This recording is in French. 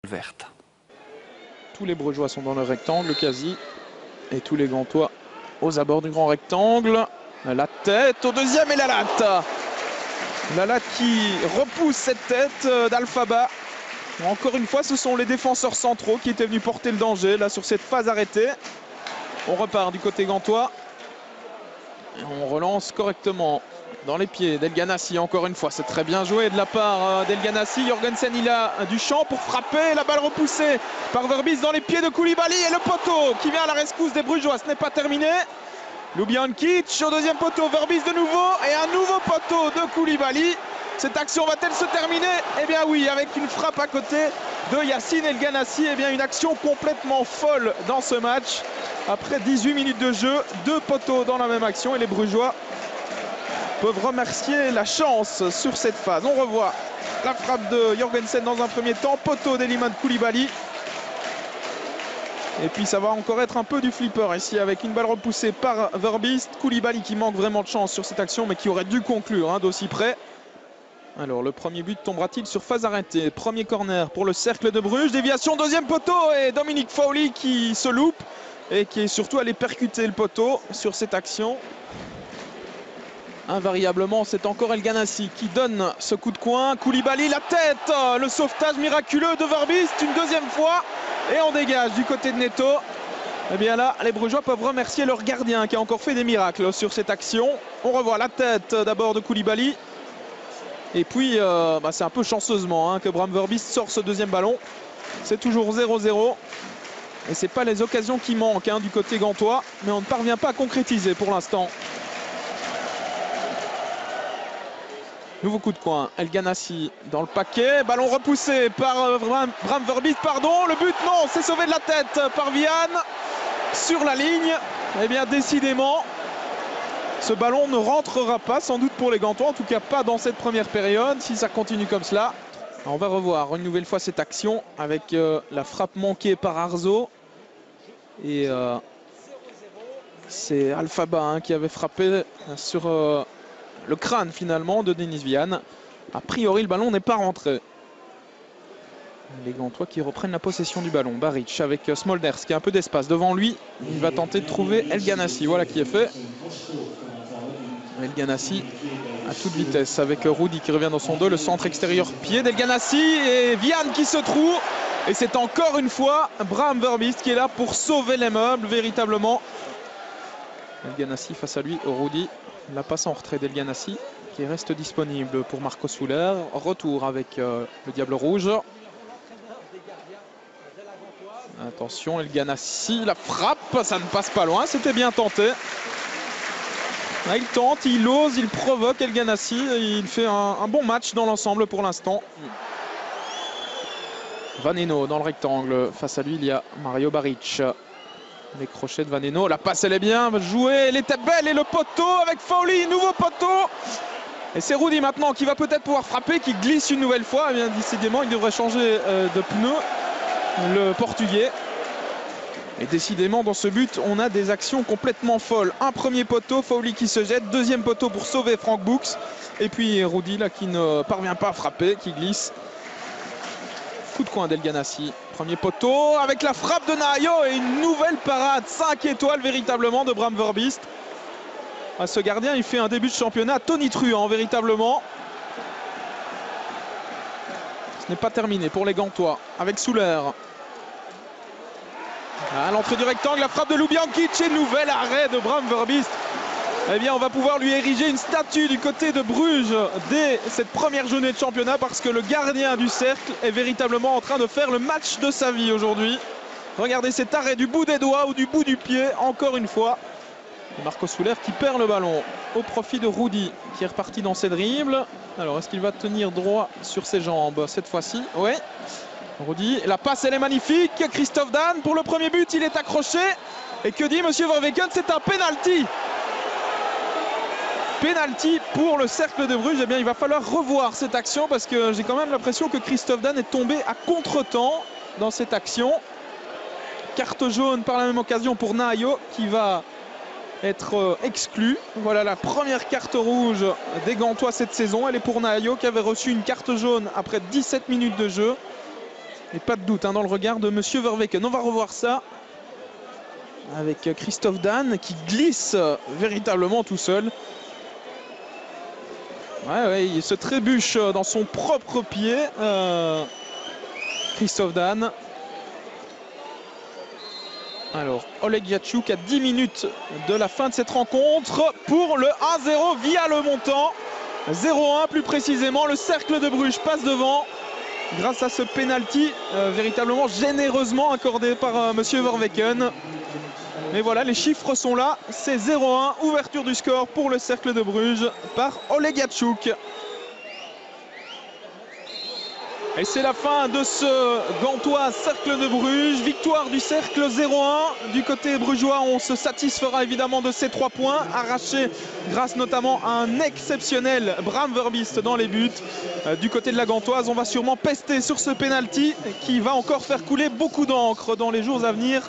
verte. Tous les Brugeois sont dans le rectangle quasi. Et tous les Gantois aux abords du grand rectangle. La tête au deuxième et la latte. La latte qui repousse cette tête d'Alphaba. Encore une fois, ce sont les défenseurs centraux qui étaient venus porter le danger là sur cette phase arrêtée. On repart du côté gantois. Et on relance correctement dans les pieds d'El Ganassi. Encore une fois, c'est très bien joué de la part d'El Ganassi. Jorgensen, il a du champ pour frapper. La balle repoussée par Verbis dans les pieds de Koulibaly. Et le poteau qui vient à la rescousse des Brugeois. Ce n'est pas terminé. Ljubijankic au deuxième poteau. Verbis de nouveau. Et un nouveau poteau de Koulibaly. Cette action va-t-elle se terminer? Eh bien oui, avec une frappe à côté de Yacine El Ganassi. Eh bien une action complètement folle dans ce match. Après 18 minutes de jeu, 2 poteaux dans la même action. Et les Brugeois peuvent remercier la chance sur cette phase. On revoit la frappe de Jorgensen dans un premier temps. Poteau d'Elimane Koulibaly. Et puis ça va encore être un peu du flipper ici avec une balle repoussée par Verbis. Koulibaly qui manque vraiment de chance sur cette action mais qui aurait dû conclure d'aussi près. Alors le premier but tombera-t-il sur phase arrêtée? Premier corner pour le cercle de Bruges. Déviation deuxième poteau et Dominic Fowley qui se loupe et qui est surtout allé percuter le poteau sur cette action. Invariablement, c'est encore El Ganassi qui donne ce coup de coin. Koulibaly, la tête, le sauvetage miraculeux de Verbis une deuxième fois. Et on dégage du côté de Neto. Et bien là, les Brugeois peuvent remercier leur gardien qui a encore fait des miracles sur cette action. On revoit la tête d'abord de Koulibaly. Et puis, c'est un peu chanceusement que Bram Verbis sort ce deuxième ballon. C'est toujours 0-0. Et ce n'est pas les occasions qui manquent du côté gantois. Mais on ne parvient pas à concrétiser pour l'instant. Nouveau coup de coin. El Ganassi dans le paquet. Ballon repoussé par Bram Verbis. Pardon, le but, non, c'est sauvé de la tête par Vian. Sur la ligne. Eh bien, décidément, ce ballon ne rentrera pas, sans doute pour les Gantois. En tout cas, pas dans cette première période. Si ça continue comme cela. Alors, on va revoir une nouvelle fois cette action avec la frappe manquée par Arzo. Et c'est Alphaba qui avait frappé sur le crâne finalement de Denis Vian. A priori, le ballon n'est pas rentré. Les Gantois qui reprennent la possession du ballon. Baric avec Smolders qui a un peu d'espace devant lui. Il va tenter de trouver El Ganassi. Voilà qui est fait. El Ganassi à toute vitesse avec Rudy qui revient dans son dos. Le centre extérieur pied d'El Ganassi et Vian qui se trouve. Et c'est encore une fois Bram Verbis qui est là pour sauver les meubles véritablement. El Ganassi face à lui, Rudy. La passe en retrait d'El Ganassi qui reste disponible pour Marco Soler. Retour avec le Diable Rouge. Attention, El Ganassi, la frappe, ça ne passe pas loin, c'était bien tenté. Il tente, il ose, il provoque El Ganassi. Il fait un bon match dans l'ensemble pour l'instant. Vaneno dans le rectangle. Face à lui, il y a Mario Baric. Les crochets de Vaneno. La passe, elle est bien jouée. Elle était belle. Et le poteau avec Fowley. Nouveau poteau. Et c'est Rudy maintenant qui va peut-être pouvoir frapper. Qui glisse une nouvelle fois. Eh bien, décidément, il devrait changer de pneu. Le Portugais. Et décidément, dans ce but, on a des actions complètement folles. Un premier poteau, Fowley qui se jette. Deuxième poteau pour sauver Frank Books. Et puis Rudy là qui ne parvient pas à frapper, qui glisse. Coup de coin d'El Ganassi. Premier poteau avec la frappe de Nahayo et une nouvelle parade 5 étoiles véritablement de Bram Verbis. Ce gardien, il fait un début de championnat tonitruant véritablement. Ce n'est pas terminé pour les Gantois avec Soler. À l'entrée du rectangle, la frappe de Ljubijankic et nouvel arrêt de Bram Verbis. Eh bien, on va pouvoir lui ériger une statue du côté de Bruges dès cette première journée de championnat parce que le gardien du cercle est véritablement en train de faire le match de sa vie aujourd'hui. Regardez cet arrêt du bout des doigts ou du bout du pied, encore une fois. Et Marco Soler qui perd le ballon au profit de Rudy qui est reparti dans ses dribbles. Alors, est-ce qu'il va tenir droit sur ses jambes cette fois-ci? Oui. Rudy, la passe, elle est magnifique. Christophe Dan pour le premier but, il est accroché. Et que dit Monsieur Verweken? C'est un penalty. Penalty pour le cercle de Bruges. Eh bien, il va falloir revoir cette action parce que j'ai quand même l'impression que Christophe Dan est tombé à contre-temps dans cette action. Carte jaune par la même occasion pour Nahayo qui va être exclu. Voilà la première carte rouge des Gantois cette saison. Elle est pour Nahayo qui avait reçu une carte jaune après 17 minutes de jeu. Et pas de doute dans le regard de Monsieur Verweken. On va revoir ça avec Christophe Dan qui glisse véritablement tout seul. Ouais, il se trébuche dans son propre pied. Christophe Dan. Alors, Oleg Yachuk à 10 minutes de la fin de cette rencontre pour le 1-0 via le montant. 0-1 plus précisément. Le Cercle de Bruges passe devant grâce à ce penalty véritablement généreusement accordé par Monsieur Verweken. Mais voilà, les chiffres sont là. C'est 0-1, ouverture du score pour le Cercle de Bruges par Oleg Yachuk. Et c'est la fin de ce gantois Cercle de Bruges. Victoire du Cercle 0-1. Du côté brugeois, on se satisfera évidemment de ces 3 points arrachés grâce notamment à un exceptionnel Bram Verbiest dans les buts. Du côté de la gantoise, on va sûrement pester sur ce penalty qui va encore faire couler beaucoup d'encre dans les jours à venir.